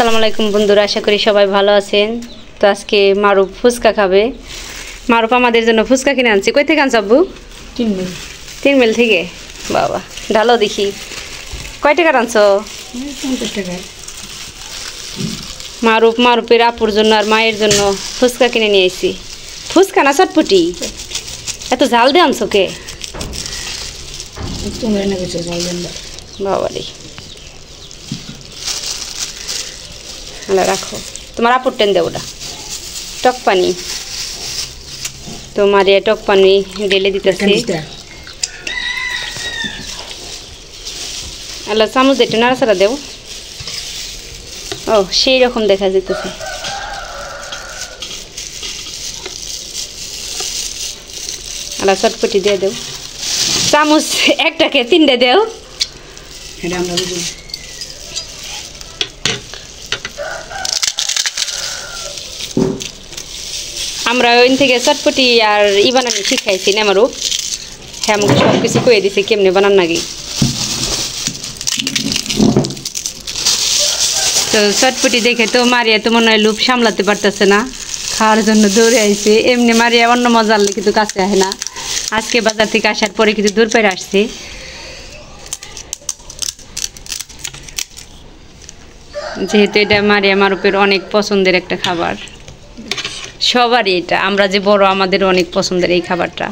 আসসালামু আলাইকুম বন্ধুরা, আশা করি সবাই ভালো আছেন। তো আজকে মারুফ ফুচকা খাবে। মারুফ আমাদের জন্য ফুচকা কিনে আনছি। কই থেকে আনছ আব্বু? 3 মিল থেকে। বাবা ঢালো দেখি, কয় টাকার আনছ? 50 টাকা। মারুফের আপুর জন্য আর মায়ের জন্য ফুচকা কিনে নিয়ে এসেছি। ফুচকা না চটপটি? এত ঝাল দিয়ে আনছো কে? বাবা রে, রাখো, তোমার আপুর টেন দেবো। ওটা টক পানি, তোমার টক পানি ঢেলে দিতেছি। আল্লাহ চামচ একটু নাড়াচাড়া দেও। ও সেই রকম দেখা যেতেছে। আল্লাহ চটপটি দিয়ে দেও। চামচ একটাকে 3টে দেও। আমরা ওই থেকে চটপটি আর বানানি শিখাইছি না আমারও। হ্যাঁ, আমাকে সব কিছু কয়ে দিছে কেমনে বানান নাকি। তো চটপটি দেখে তো মারিয়া তো মনে হয় লোভ সামলাতে পারতেছে না, খাওয়ার জন্য দৌড়ে আইছে। এমনি মারিয়া অন্য মজা আনলে কিন্তু কাছে আসে না। আজকে বাজার থেকে আসার পরে কিন্তু দূর পেরে আসছে। যেহেতু এটা মারিয়া মারুফের অনেক পছন্দের একটা খাবার, সবারই এটা, আমরা যে বড় আমাদের অনেক পছন্দের এই খাবারটা।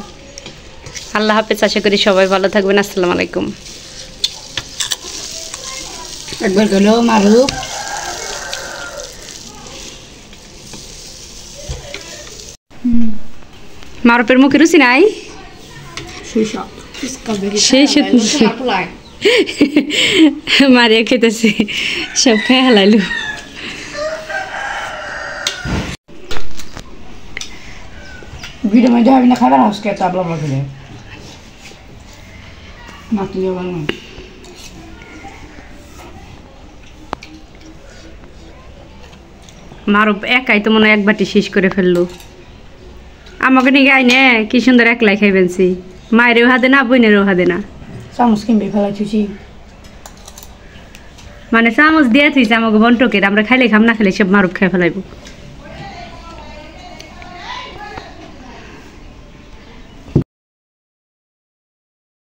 আল্লাহ হাফেজ, আশা করি সবাই ভালো থাকবেন। আসসালামু আলাইকুম। একবার গেলো মারুফ। মারুফের মুখে রুচি নাই? মারিয়া খেতেছে, সব খেয়ে হালাইলো। ভিডিও মধ্যে হবে না খাবার হাউস কে তাবলা বলে না তুই বাংলা। মারুফ একাই তো মনে হয় 1 বাটি শেষ করে ফেললো। আমাকে নিয়ে গাই নে, কি সুন্দর একলাই খাই ফেলছি। মায়েরও হাতে না, বোনেরও হাতে না। চামচ কিনবে ফেলাইছি, মানে চামচ দিয়ে থুইছে আমাকে বন্টকের। আমরা খাইলে খাম, না খাইলে সব মারুফ খেয়ে ফেলাইব।